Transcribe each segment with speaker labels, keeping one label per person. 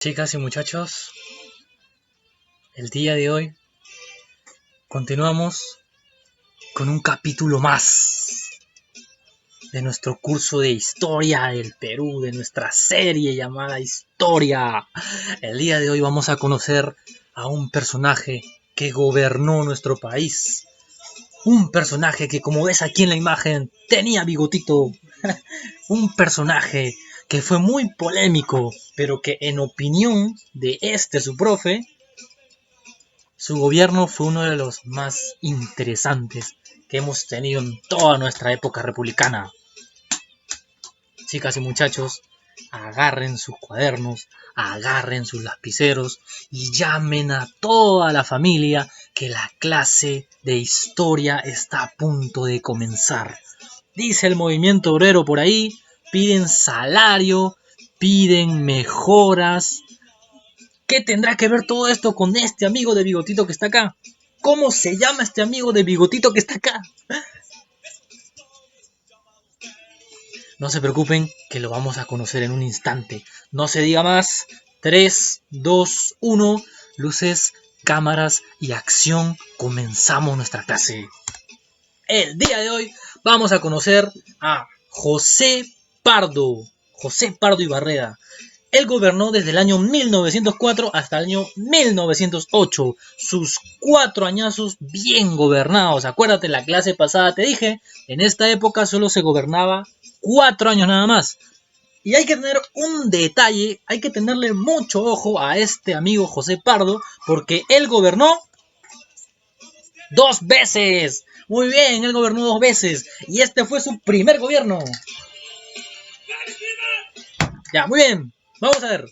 Speaker 1: Chicas y muchachos, el día de hoy continuamos con un capítulo más de nuestro curso de historia del Perú, de nuestra serie llamada Historia. El día de hoy vamos a conocer a un personaje que gobernó nuestro país. Un personaje que, como ves aquí en la imagen, tenía bigotito. Un personaje que fue muy polémico, pero que en opinión de su profe, su gobierno fue uno de los más interesantes que hemos tenido en toda nuestra época republicana. Chicas y muchachos, agarren sus cuadernos, agarren sus lapiceros y llamen a toda la familia que la clase de historia está a punto de comenzar. Dice el movimiento obrero por ahí, piden salario, piden mejoras. ¿Qué tendrá que ver todo esto con este amigo de bigotito que está acá? ¿Cómo se llama este amigo de bigotito que está acá? No se preocupen, que lo vamos a conocer en un instante. No se diga más. 3, 2, 1. Luces, cámaras y acción. Comenzamos nuestra clase. El día de hoy vamos a conocer a José Pardo. José Pardo y Barreda. Él gobernó desde el año 1904 hasta el año 1908. Sus 4 añazos bien gobernados. Acuérdate, la clase pasada te dije, en esta época solo se gobernaba 4 años nada más. Y hay que tener un detalle, hay que tenerle mucho ojo a este amigo José Pardo, porque él gobernó 2 veces. Muy bien, él gobernó 2 veces. Y este fue su primer gobierno. Ya, muy bien. Vamos a ver.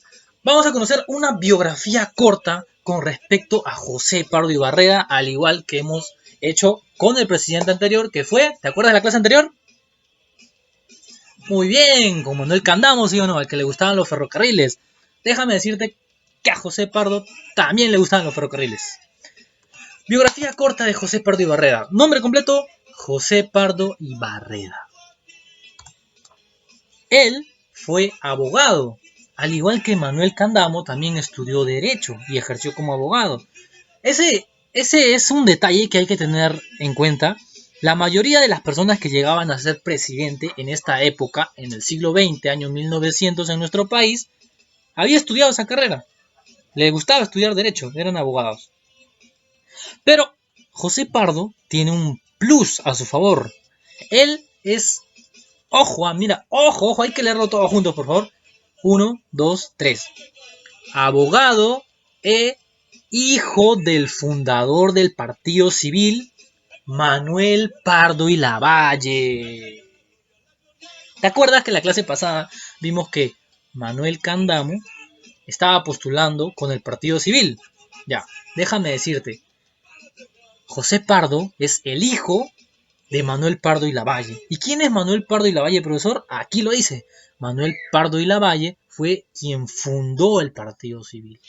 Speaker 1: Vamos a conocer una biografía corta con respecto a José Pardo y Barreda, al igual que hemos hecho con el presidente anterior, que fue, ¿te acuerdas de la clase anterior? Muy bien, con Manuel Candamo, ¿sí o no? Al que le gustaban los ferrocarriles. Déjame decirte que a José Pardo también le gustaban los ferrocarriles. Biografía corta de José Pardo y Barreda. Nombre completo, José Pardo y Barreda. Él fue abogado, al igual que Manuel Candamo también estudió Derecho y ejerció como abogado. Ese es un detalle que hay que tener en cuenta. La mayoría de las personas que llegaban a ser presidente en esta época, en el siglo XX, año 1900 en nuestro país, había estudiado esa carrera. Le gustaba estudiar Derecho, eran abogados. Pero José Pardo tiene un plus a su favor. Él es... Ojo, mira, ojo, hay que leerlo todo juntos, por favor. 1, 2, 3. Abogado e hijo del fundador del Partido Civil, Manuel Pardo y Lavalle. ¿Te acuerdas que en la clase pasada vimos que Manuel Candamo estaba postulando con el Partido Civil? Ya, déjame decirte, José Pardo es el hijo de Manuel Pardo y Lavalle. ¿Y quién es Manuel Pardo y Lavalle, profesor? Aquí lo dice. Manuel Pardo y Lavalle fue quien fundó el Partido Civil.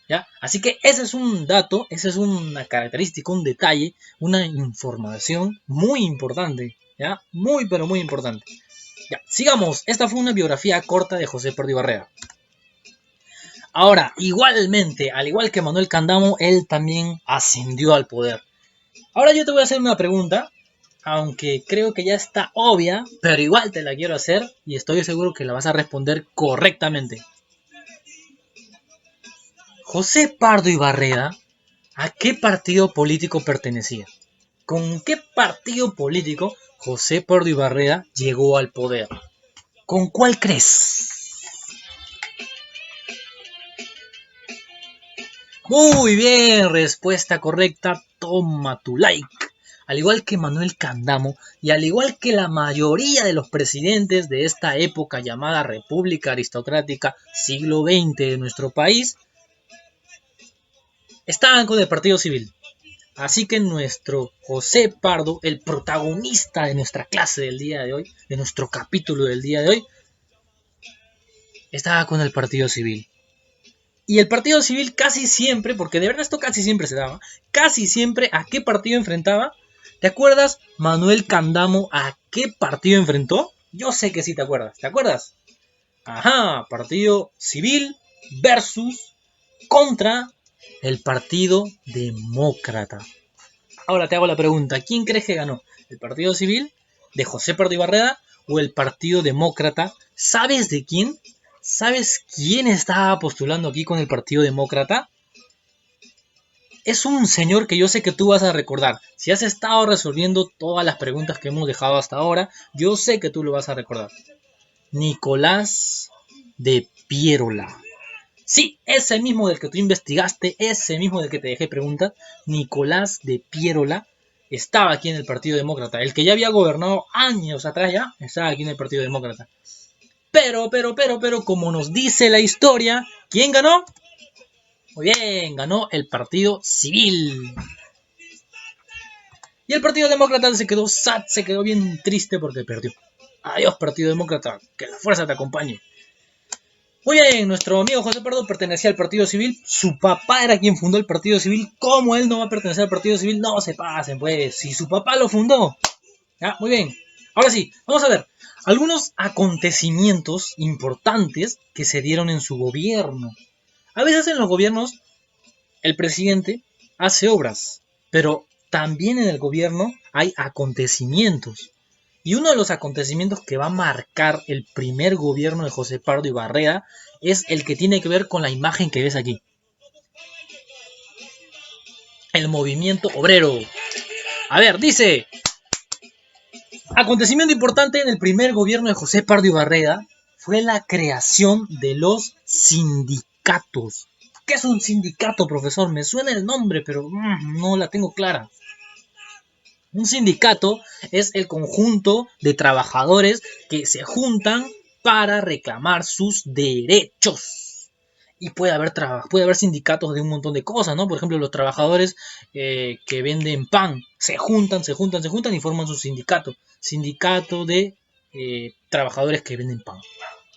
Speaker 1: ¿Ya? Así que ese es un dato, esa es una característica, un detalle, una información muy importante. ¿Ya? Muy, pero muy importante. Ya, sigamos. Esta fue una biografía corta de José Pardo y Barreda. Ahora, igualmente, al igual que Manuel Candamo, él también ascendió al poder. Ahora yo te voy a hacer una pregunta, aunque creo que ya está obvia, pero igual te la quiero hacer y estoy seguro que la vas a responder correctamente. José Pardo y Barreda, ¿a qué partido político pertenecía? ¿Con qué partido político José Pardo y Barreda llegó al poder? ¿Con cuál crees? Muy bien, respuesta correcta, toma tu like. Al igual que Manuel Candamo y al igual que la mayoría de los presidentes de esta época llamada República Aristocrática siglo XX de nuestro país, estaban con el Partido Civil. Así que nuestro José Pardo, el protagonista de nuestra clase del día de hoy, de nuestro capítulo del día de hoy, estaba con el Partido Civil. Y el Partido Civil casi siempre, porque de verdad esto casi siempre se daba, casi siempre ¿a qué partido enfrentaba? ¿Te acuerdas, Manuel Candamo, a qué partido enfrentó? Yo sé que sí te acuerdas. ¿Te acuerdas? Ajá, Partido Civil versus contra el Partido Demócrata. Ahora te hago la pregunta, ¿quién crees que ganó? ¿El Partido Civil de José Pardo y Barreda o el Partido Demócrata? ¿Sabes de quién? ¿Sabes quién estaba postulando aquí con el Partido Demócrata? Es un señor que yo sé que tú vas a recordar. Si has estado resolviendo todas las preguntas que hemos dejado hasta ahora, yo sé que tú lo vas a recordar. Nicolás de Piérola. Sí, ese mismo del que tú investigaste, ese mismo del que te dejé preguntas, Nicolás de Piérola, estaba aquí en el Partido Demócrata. El que ya había gobernado años atrás ya, estaba aquí en el Partido Demócrata. Pero, como nos dice la historia, ¿quién ganó? Muy bien, ganó el Partido Civil. Y el Partido Demócrata se quedó sad, se quedó bien triste porque perdió. Adiós, Partido Demócrata, que la fuerza te acompañe. Muy bien, nuestro amigo José Pardo pertenecía al Partido Civil. Su papá era quien fundó el Partido Civil. ¿Cómo él no va a pertenecer al Partido Civil? No se pasen, pues. Si su papá lo fundó. ¿Ya? Muy bien. Ahora sí, vamos a ver algunos acontecimientos importantes que se dieron en su gobierno. A veces en los gobiernos el presidente hace obras, pero también en el gobierno hay acontecimientos. Y uno de los acontecimientos que va a marcar el primer gobierno de José Pardo y Barreda es el que tiene que ver con la imagen que ves aquí. El movimiento obrero. A ver, dice, acontecimiento importante en el primer gobierno de José Pardo y Barreda fue la creación de los sindicatos. ¿Qué es un sindicato, profesor? Me suena el nombre, pero no la tengo clara. Un sindicato es el conjunto de trabajadores que se juntan para reclamar sus derechos. Y puede haber sindicatos de un montón de cosas, ¿no? Por ejemplo, los trabajadores que venden pan se juntan y forman su sindicato. Sindicato de trabajadores que venden pan,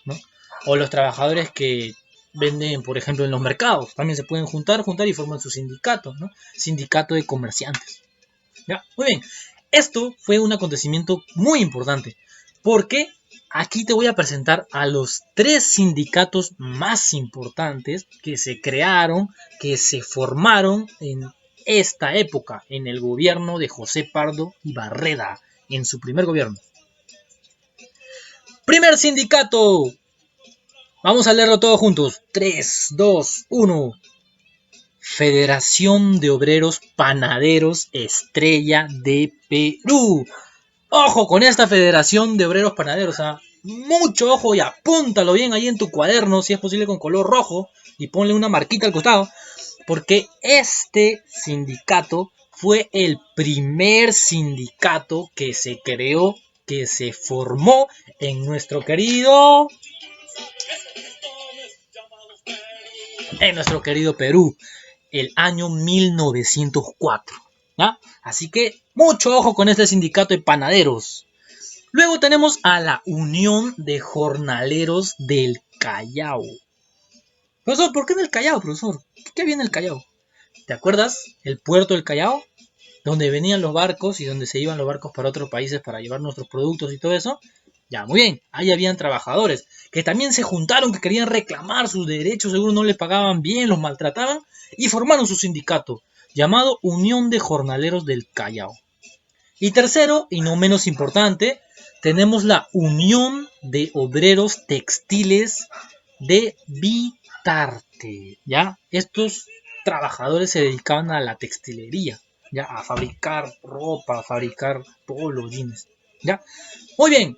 Speaker 1: ¿no? O los trabajadores que venden, por ejemplo, en los mercados. También se pueden juntar y forman su sindicato, ¿no? Sindicato de comerciantes. ¿Ya? Muy bien, esto fue un acontecimiento muy importante porque aquí te voy a presentar a los 3 sindicatos más importantes que se crearon, que se formaron en esta época, en el gobierno de José Pardo y Barreda, en su primer gobierno. Primer sindicato, vamos a leerlo todos juntos, 3, 2, 1. Federación de Obreros Panaderos Estrella de Perú. Ojo con esta Federación de Obreros Panaderos, ¿eh? Mucho ojo y apúntalo bien ahí en tu cuaderno, si es posible con color rojo, y ponle una marquita al costado, porque este sindicato fue el primer sindicato que se creó, que se formó en nuestro querido Perú, el año 1904. ¿Ya? Así que mucho ojo con este sindicato de panaderos. Luego tenemos a la Unión de Jornaleros del Callao. Profesor, ¿por qué en el Callao, profesor? ¿Qué viene el Callao? ¿Te acuerdas? El puerto del Callao, donde venían los barcos y donde se iban los barcos para otros países para llevar nuestros productos y todo eso. Ya, muy bien, ahí habían trabajadores que también se juntaron, que querían reclamar sus derechos, seguro no les pagaban bien, los maltrataban, y formaron su sindicato, llamado Unión de Jornaleros del Callao. Y tercero, y no menos importante, tenemos la Unión de Obreros Textiles de Vitarte, ¿ya? Estos trabajadores se dedicaban a la textilería, ¿ya? A fabricar ropa, a fabricar polos, jeans, ¿ya? Muy bien,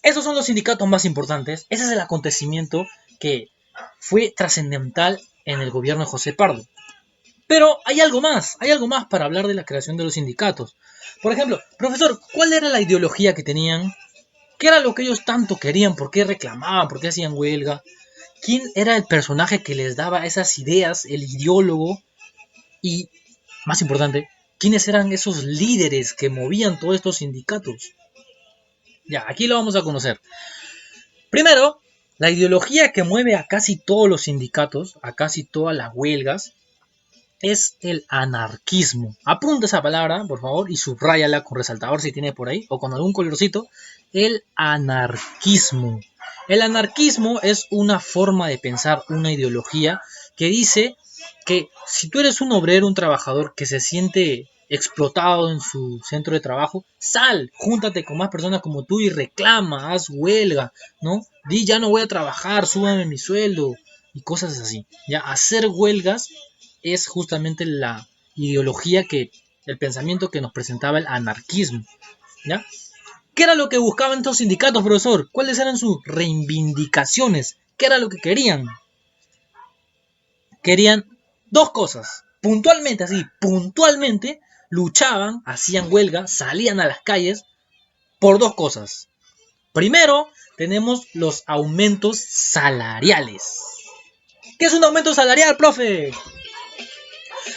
Speaker 1: esos son los sindicatos más importantes. Ese es el acontecimiento que fue trascendental en el gobierno de José Pardo. Pero hay algo más para hablar de la creación de los sindicatos. Por ejemplo, profesor, ¿cuál era la ideología que tenían? ¿Qué era lo que ellos tanto querían? ¿Por qué reclamaban? ¿Por qué hacían huelga? ¿Quién era el personaje que les daba esas ideas, el ideólogo? Y, más importante, ¿quiénes eran esos líderes que movían todos estos sindicatos? Ya, aquí lo vamos a conocer. Primero, la ideología que mueve a casi todos los sindicatos, a casi todas las huelgas, es el anarquismo. Apunta esa palabra, por favor, y subráyala con resaltador si tiene por ahí, o con algún colorcito. El anarquismo. El anarquismo es una forma de pensar, una ideología que dice que si tú eres un obrero, un trabajador que se siente explotado en su centro de trabajo, sal, júntate con más personas como tú y reclama, haz huelga, ¿no? Di ya no voy a trabajar, súbame mi sueldo y cosas así. Ya hacer huelgas es justamente la ideología que el pensamiento que nos presentaba el anarquismo, ¿ya? ¿Qué era lo que buscaban estos sindicatos, profesor? ¿Cuáles eran sus reivindicaciones? ¿Qué era lo que querían? Querían dos cosas. Puntualmente, así, puntualmente, luchaban, hacían huelga, salían a las calles por dos cosas. Primero, tenemos los aumentos salariales. ¿Qué es un aumento salarial, profe?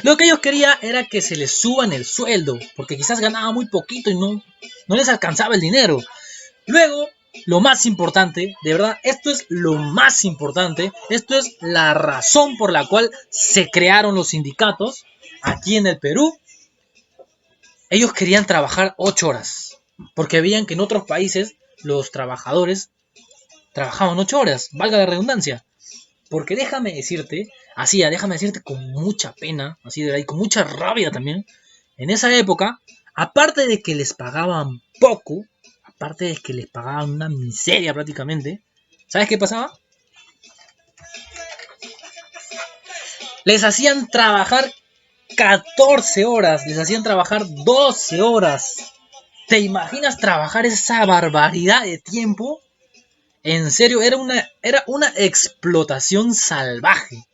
Speaker 1: Lo que ellos querían era que se les suban el sueldo, porque quizás ganaban muy poquito y no les alcanzaba el dinero. Luego, lo más importante, de verdad, esto es lo más importante, esto es la razón por la cual se crearon los sindicatos aquí en el Perú. Ellos querían trabajar 8 horas, porque veían que en otros países los trabajadores trabajaban 8 horas, valga la redundancia. Porque déjame decirte con mucha pena, así de verdad, y con mucha rabia también, en esa época, aparte de que les pagaban poco, aparte de que les pagaban una miseria prácticamente, ¿sabes qué pasaba? Les hacían trabajar 14 horas, les hacían trabajar 12 horas. ¿Te imaginas trabajar esa barbaridad de tiempo? En serio, era una explotación salvaje.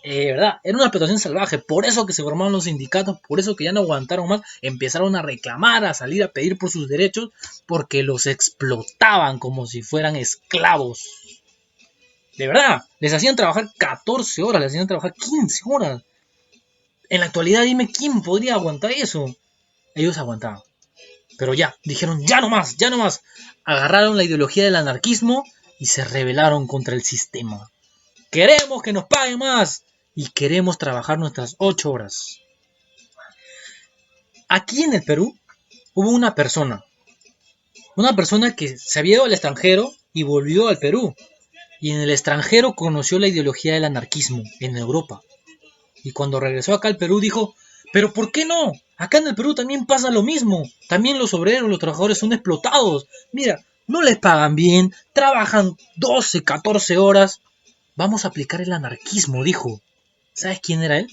Speaker 1: ¿Verdad? Era una explotación salvaje. Por eso que se formaron los sindicatos, por eso que ya no aguantaron más, empezaron a reclamar, a salir a pedir por sus derechos, porque los explotaban como si fueran esclavos. De verdad, les hacían trabajar 14 horas, les hacían trabajar 15 horas. En la actualidad, dime quién podría aguantar eso. Ellos aguantaban. Pero ya, dijeron, ya no más, ya no más. Agarraron la ideología del anarquismo y se rebelaron contra el sistema. Queremos que nos paguen más y queremos trabajar nuestras 8 horas. Aquí en el Perú hubo una persona que se había ido al extranjero y volvió al Perú. Y en el extranjero conoció la ideología del anarquismo en Europa. Y cuando regresó acá al Perú dijo, pero ¿por qué no? Acá en el Perú también pasa lo mismo. También los obreros, los trabajadores son explotados. Mira, no les pagan bien, trabajan 12, 14 horas. Vamos a aplicar el anarquismo, dijo. ¿Sabes quién era él?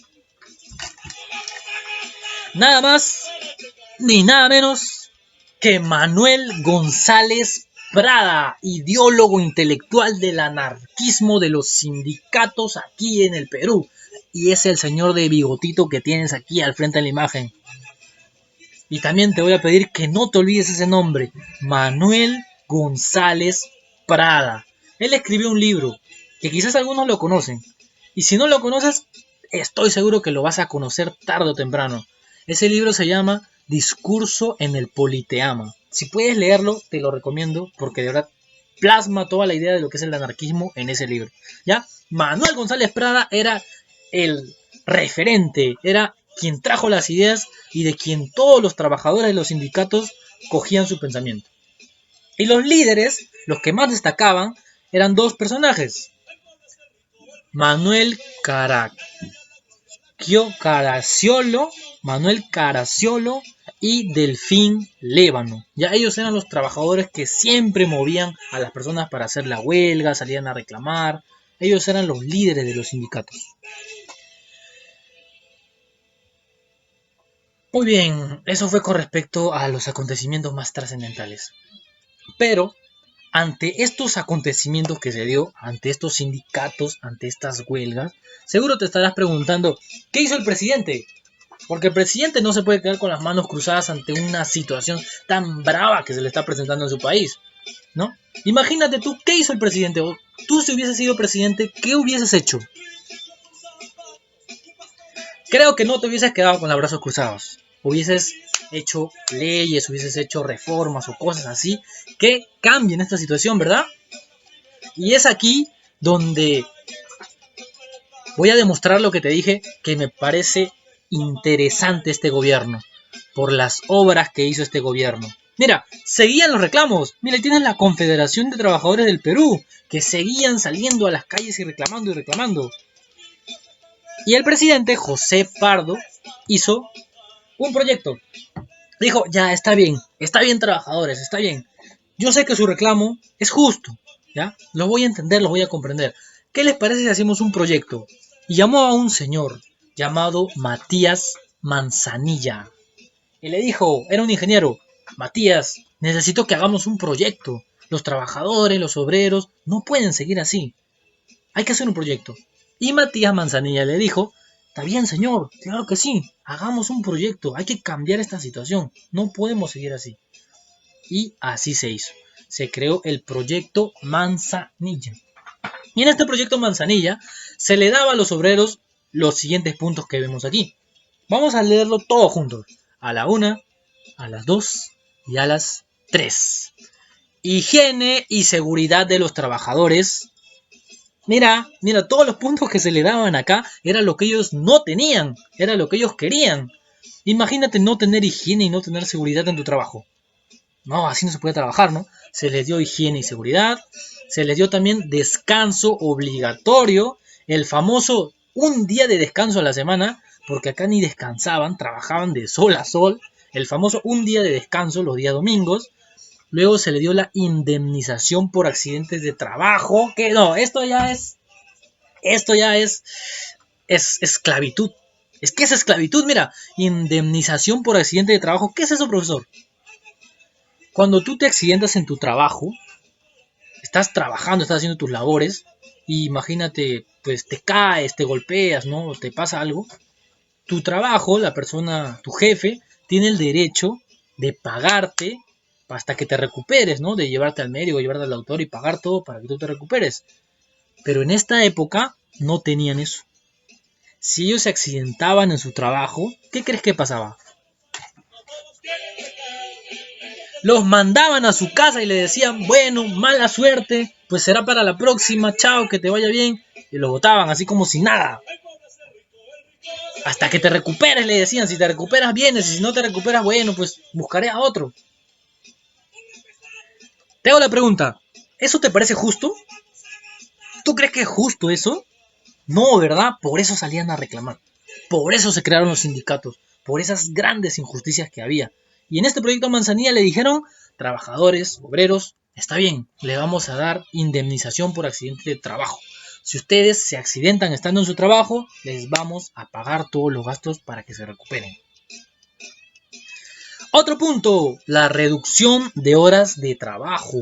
Speaker 1: Nada más ni nada menos que Manuel González Prada, ideólogo intelectual del anarquismo de los sindicatos aquí en el Perú. Y es el señor de bigotito que tienes aquí al frente de la imagen. Y también te voy a pedir que no te olvides ese nombre, Manuel González Prada. Él escribió un libro que quizás algunos lo conocen. Y si no lo conoces, estoy seguro que lo vas a conocer tarde o temprano. Ese libro se llama Discurso en el Politeama. Si puedes leerlo, te lo recomiendo porque de verdad plasma toda la idea de lo que es el anarquismo en ese libro. ¿Ya? Manuel González Prada era el referente, era quien trajo las ideas y de quien todos los trabajadores de los sindicatos cogían su pensamiento. Y los líderes, los que más destacaban, eran dos personajes. Manuel Caracciolo y Delfín Lévano. Ya ellos eran los trabajadores que siempre movían a las personas para hacer la huelga, salían a reclamar. Ellos eran los líderes de los sindicatos. Muy bien, eso fue con respecto a los acontecimientos más trascendentales. Pero ante estos acontecimientos que se dio, ante estos sindicatos, ante estas huelgas, seguro te estarás preguntando, ¿qué hizo el presidente? Porque el presidente no se puede quedar con las manos cruzadas ante una situación tan brava que se le está presentando en su país, ¿no? Imagínate tú, ¿qué hizo el presidente? O tú si hubieses sido presidente, ¿qué hubieses hecho? Creo que no te hubieses quedado con los brazos cruzados. Hubieses hecho leyes, hubieses hecho reformas o cosas así que cambien esta situación, ¿verdad? Y es aquí donde voy a demostrar lo que te dije, que me parece interesante este gobierno, por las obras que hizo este gobierno. Mira, seguían los reclamos. Mira, tienes la Confederación de Trabajadores del Perú, que seguían saliendo a las calles y reclamando y reclamando. Y el presidente José Pardo hizo un proyecto. Dijo, ya, está bien trabajadores, está bien. Yo sé que su reclamo es justo, ¿ya? Lo voy a entender, lo voy a comprender. ¿Qué les parece si hacemos un proyecto? Y llamó a un señor llamado Matías Manzanilla. Y le dijo, era un ingeniero, Matías, necesito que hagamos un proyecto. Los trabajadores, los obreros, no pueden seguir así. Hay que hacer un proyecto. Y Matías Manzanilla le dijo, está bien señor, claro que sí, hagamos un proyecto, hay que cambiar esta situación, no podemos seguir así. Y así se hizo. Se creó el proyecto Manzanilla. Y en este proyecto Manzanilla se le daba a los obreros los siguientes puntos que vemos aquí. Vamos a leerlo todo juntos. A la 1, a las 2 y a las 3. Higiene y seguridad de los trabajadores. Mira, todos los puntos que se le daban acá era lo que ellos no tenían, era lo que ellos querían. Imagínate no tener higiene y no tener seguridad en tu trabajo. No, así no se puede trabajar, ¿no? Se les dio higiene y seguridad, se les dio también descanso obligatorio, el famoso un día de descanso a la semana, porque acá ni descansaban, trabajaban de sol a sol, el famoso un día de descanso los días domingos. Luego se le dio la indemnización por accidentes de trabajo, que no, esto ya es esclavitud. Es que es esclavitud, mira, indemnización por accidente de trabajo. ¿Qué es eso, profesor? Cuando tú te accidentas en tu trabajo, estás trabajando, estás haciendo tus labores, y imagínate, pues te caes, te golpeas, ¿no? Te pasa algo. Tu trabajo, la persona, tu jefe, tiene el derecho de pagarte hasta que te recuperes, ¿no? De llevarte al médico, llevarte al doctor y pagar todo para que tú te recuperes. Pero en esta época no tenían eso. Si ellos se accidentaban en su trabajo, ¿qué crees que pasaba? Los mandaban a su casa y le decían, bueno, mala suerte, pues será para la próxima, chao, que te vaya bien. Y los botaban así como si nada. Hasta que te recuperes, le decían, si te recuperas vienes, y si no te recuperas, bueno, pues buscaré a otro. Te hago la pregunta, ¿eso te parece justo? ¿Tú crees que es justo eso? No, ¿verdad? Por eso salían a reclamar. Por eso se crearon los sindicatos. Por esas grandes injusticias que había. Y en este proyecto Manzanilla le dijeron, trabajadores, obreros, está bien, le vamos a dar indemnización por accidente de trabajo. Si ustedes se accidentan estando en su trabajo, les vamos a pagar todos los gastos para que se recuperen. Otro punto, la reducción de horas de trabajo.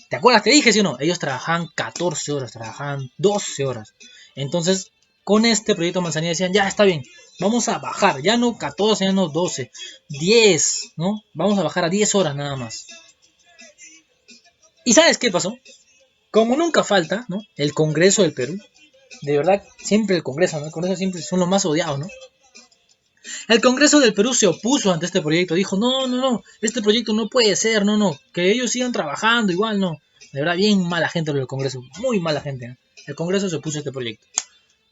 Speaker 1: ¿Te acuerdas? Te dije, ¿sí o no? Ellos trabajaban 14 horas, trabajaban 12 horas. Entonces, con este proyecto Manzanilla decían, ya está bien, vamos a bajar, ya no 14, ya no 12, 10, ¿no? Vamos a bajar a 10 horas nada más. ¿Y sabes qué pasó? Como nunca falta, ¿no? El Congreso del Perú. De verdad, siempre el Congreso, ¿no? El Congreso siempre son los más odiados, ¿no? El Congreso del Perú se opuso ante este proyecto. Dijo, no, este proyecto no puede ser, no. Que ellos sigan trabajando igual, no. De verdad, bien mala gente lo del Congreso. Muy mala gente, ¿no? El Congreso se opuso a este proyecto.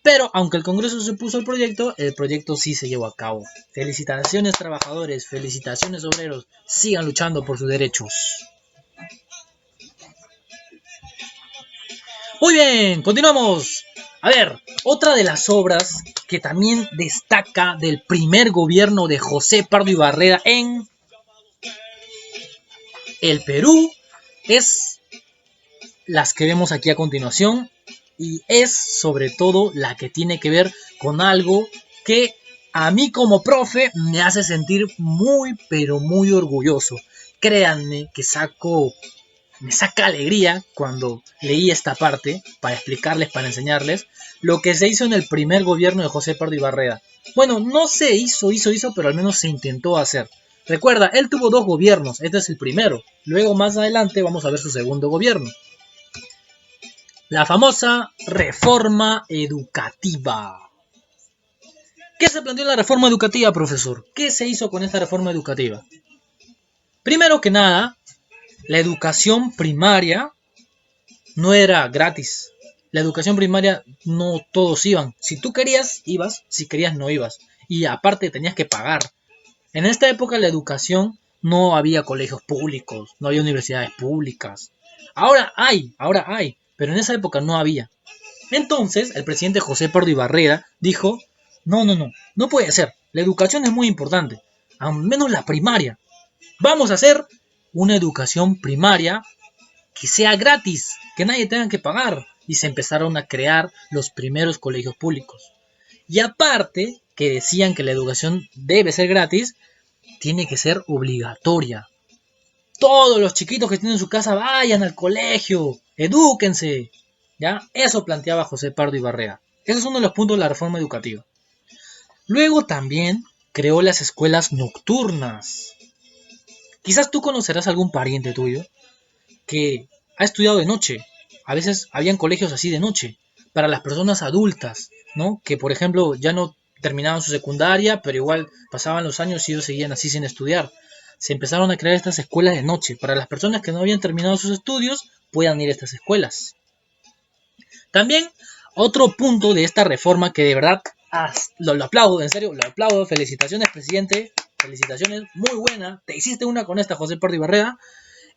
Speaker 1: Pero, aunque el Congreso se opuso al proyecto, el proyecto sí se llevó a cabo. Felicitaciones trabajadores, felicitaciones obreros. Sigan luchando por sus derechos. Muy bien, continuamos. A ver, otra de las obras que también destaca del primer gobierno de José Pardo y Barreda en el Perú es las que vemos aquí a continuación, y es sobre todo la que tiene que ver con algo que a mí como profe me hace sentir muy pero muy orgulloso. Créanme que me saca alegría cuando leí esta parte para explicarles, para enseñarles lo que se hizo en el primer gobierno de José Pardo y Barreda. Bueno, no se hizo, pero al menos se intentó hacer. Recuerda, él tuvo 2 gobiernos, este es el primero. Luego más adelante vamos a ver su segundo gobierno. La famosa reforma educativa. ¿Qué se planteó en la reforma educativa, profesor? ¿Qué se hizo con esta reforma educativa? Primero que nada, la educación primaria no era gratis. La educación primaria no todos iban. Si tú querías, ibas. Si querías, no ibas. Y aparte tenías que pagar. En esta época la educación no había colegios públicos, no había universidades públicas. Ahora hay, pero en esa época no había. Entonces, el presidente José Pardo Ibarrera dijo, no puede ser, la educación es muy importante, al menos la primaria. Vamos a hacer una educación primaria que sea gratis, que nadie tenga que pagar. Y se empezaron a crear los primeros colegios públicos. Y aparte, que decían que la educación debe ser gratis, tiene que ser obligatoria. Todos los chiquitos que estén en su casa vayan al colegio, edúquense. ¿Ya? Eso planteaba José Pardo Ibarrera. Ese es uno de los puntos de la reforma educativa. Luego también creó las escuelas nocturnas. Quizás tú conocerás algún pariente tuyo que ha estudiado de noche. A veces habían colegios así de noche, para las personas adultas, ¿no? Que por ejemplo ya no terminaban su secundaria, pero igual pasaban los años y ellos seguían así sin estudiar. Se empezaron a crear estas escuelas de noche, para las personas que no habían terminado sus estudios, puedan ir a estas escuelas. También, otro punto de esta reforma que de verdad lo aplaudo, en serio, lo aplaudo. Felicitaciones, presidente. Felicitaciones, muy buena. Te hiciste una con esta, José Pardo Ibarrera.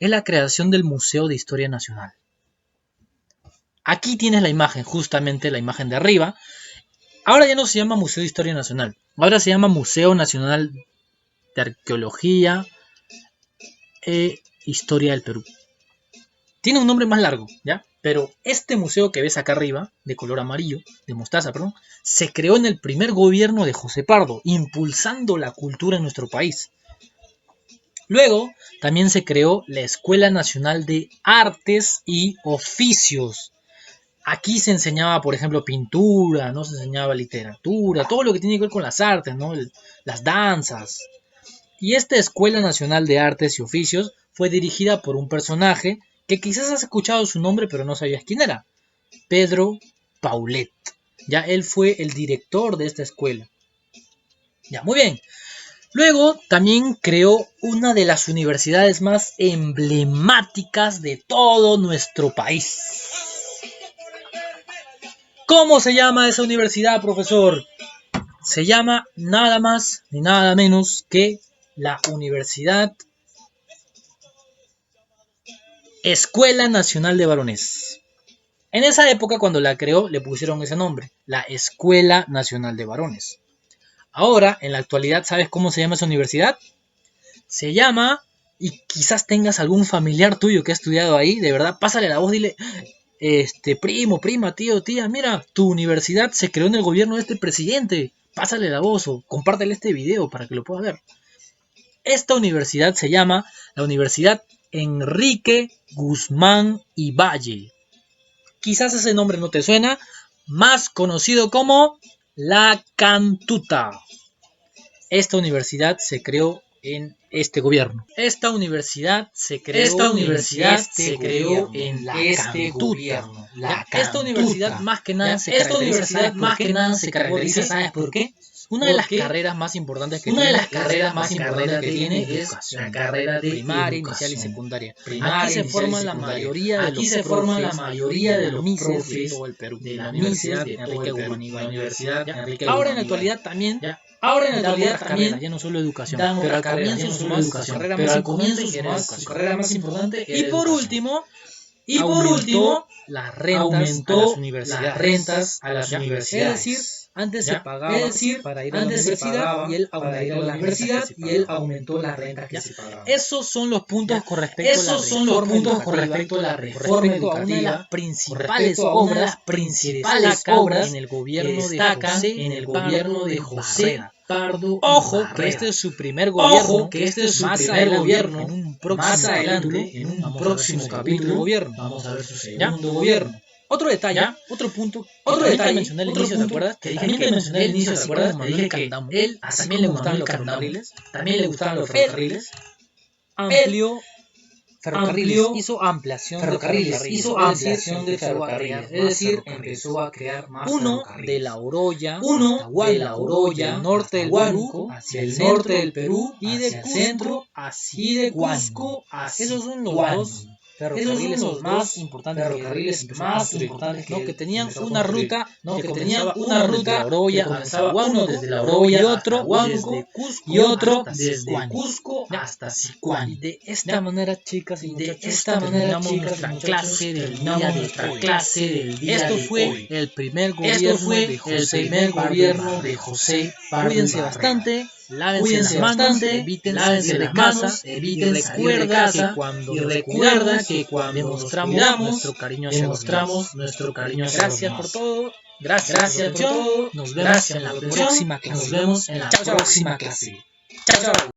Speaker 1: Es la creación del Museo de Historia Nacional. Aquí tienes la imagen, justamente la imagen de arriba. Ahora ya no se llama Museo de Historia Nacional. Ahora se llama Museo Nacional de Arqueología e Historia del Perú. Tiene un nombre más largo, ¿ya? Pero este museo que ves acá arriba, de color amarillo, de mostaza, perdón, se creó en el primer gobierno de José Pardo, impulsando la cultura en nuestro país. Luego, también se creó la Escuela Nacional de Artes y Oficios. Aquí se enseñaba, por ejemplo, pintura, ¿no? Se enseñaba literatura, todo lo que tiene que ver con las artes, ¿no? Las danzas. Y esta Escuela Nacional de Artes y Oficios fue dirigida por un personaje que quizás has escuchado su nombre, pero no sabías quién era. Pedro Paulet. Ya él fue el director de esta escuela. Ya, muy bien. Luego también creó una de las universidades más emblemáticas de todo nuestro país. ¿Cómo se llama esa universidad, profesor? Se llama nada más ni nada menos que la Universidad Escuela Nacional de Varones. En esa época, cuando la creó, le pusieron ese nombre, la Escuela Nacional de Varones. Ahora, en la actualidad, ¿sabes cómo se llama esa universidad? Se llama, y quizás tengas algún familiar tuyo que ha estudiado ahí, de verdad, pásale la voz, dile, primo, prima, tío, tía, mira, tu universidad se creó en el gobierno de este presidente. Pásale la voz o compártele este video para que lo pueda ver. Esta universidad se llama la Universidad Enrique Guzmán y Valle. Quizás ese nombre no te suena, más conocido como La Cantuta. Esta universidad se creó en este gobierno. Esta universidad se creó en este gobierno. Esta universidad más que nada se caracteriza, ¿sabes por qué? Una de las carreras más importantes que tiene es la carrera de primaria, inicial y secundaria. Aquí se forman la mayoría de los profes de todo el Perú. De la Universidad Enrique Guzmán y Valle. Ahora en la actualidad también ya no solo educación, pero al comienzo su carrera más importante era
Speaker 2: y por último,
Speaker 1: las rentas a las universidades. Es decir, antes se pagaba para ir a la universidad y él
Speaker 2: aumentó la renta que se pagaba.
Speaker 1: Esos son los puntos con respecto a la reforma educativa, una de las principales obras en el gobierno de José Pardo. Ojo, que este es su primer gobierno. En un próximo capítulo de gobierno.
Speaker 2: Vamos a ver su segundo gobierno.
Speaker 1: Otro detalle, otro punto, que mencioné al inicio, ¿te acuerdas? Que dije que
Speaker 2: él, también le gustaban los ferrocarriles,
Speaker 1: amplió ferrocarriles, hizo ampliación de ferrocarriles,
Speaker 2: es decir, empezó a crear más ferrocarriles.
Speaker 1: De La Oroya,
Speaker 2: del norte del Perú,
Speaker 1: hacia el norte del Perú,
Speaker 2: y de Cusco
Speaker 1: hacia Huánuco. Esos son los dos ferrocarriles
Speaker 2: Esos son los
Speaker 1: más
Speaker 2: dos
Speaker 1: importantes
Speaker 2: ferrocarriles más importantes
Speaker 1: que tenían
Speaker 2: empezó a
Speaker 1: una
Speaker 2: construir,
Speaker 1: ruta
Speaker 2: ¿no?
Speaker 1: que
Speaker 2: Que
Speaker 1: comenzaba
Speaker 2: tenían
Speaker 1: una ruta
Speaker 2: que
Speaker 1: desde La Oroya
Speaker 2: comenzaba
Speaker 1: hasta
Speaker 2: uno
Speaker 1: Huánuco,
Speaker 2: desde La Oroya
Speaker 1: y
Speaker 2: hasta
Speaker 1: otro
Speaker 2: Huánuco,
Speaker 1: desde Cusco
Speaker 2: y otro
Speaker 1: hasta
Speaker 2: desde
Speaker 1: Sicuani.
Speaker 2: Cusco
Speaker 1: ¿Ya?
Speaker 2: hasta
Speaker 1: Y
Speaker 2: Sicuani.
Speaker 1: de esta
Speaker 2: ¿Ya?
Speaker 1: manera, chicas y
Speaker 2: Y de
Speaker 1: muchachos,
Speaker 2: esta manera,
Speaker 1: terminamos
Speaker 2: chicas y
Speaker 1: nuestra
Speaker 2: muchachos,
Speaker 1: clase del día
Speaker 2: terminamos
Speaker 1: de
Speaker 2: nuestra
Speaker 1: hoy.
Speaker 2: clase del día
Speaker 1: Esto
Speaker 2: de
Speaker 1: fue
Speaker 2: hoy.
Speaker 1: el primer
Speaker 2: Esto
Speaker 1: gobierno
Speaker 2: fue
Speaker 1: de
Speaker 2: el
Speaker 1: José
Speaker 2: primer
Speaker 1: Pardo
Speaker 2: gobierno
Speaker 1: Ibarra.
Speaker 2: de José Pardo
Speaker 1: Cuídense
Speaker 2: Ibarra.
Speaker 1: bastante, lávense
Speaker 2: Cuídense
Speaker 1: las manos,
Speaker 2: bastante,
Speaker 1: eviten
Speaker 2: lávense
Speaker 1: salir de
Speaker 2: las manos,
Speaker 1: casa
Speaker 2: eviten
Speaker 1: y
Speaker 2: salir de
Speaker 1: recuerda
Speaker 2: casa,
Speaker 1: que cuando
Speaker 2: y
Speaker 1: nos
Speaker 2: recuerda
Speaker 1: cuidamos,
Speaker 2: que cuando nos
Speaker 1: demostramos
Speaker 2: cuidamos,
Speaker 1: nuestro cariño hacia los demás.
Speaker 2: demostramos nuestro cariño hacia los
Speaker 1: Gracias por
Speaker 2: demás.
Speaker 1: todo, gracias por su
Speaker 2: Gracias por
Speaker 1: atención,
Speaker 2: todo,
Speaker 1: nos vemos
Speaker 2: gracias
Speaker 1: en la
Speaker 2: por su atención,
Speaker 1: próxima
Speaker 2: nos
Speaker 1: clase.
Speaker 2: vemos en la
Speaker 1: Chao, chao.
Speaker 2: próxima clase. Chao, chao.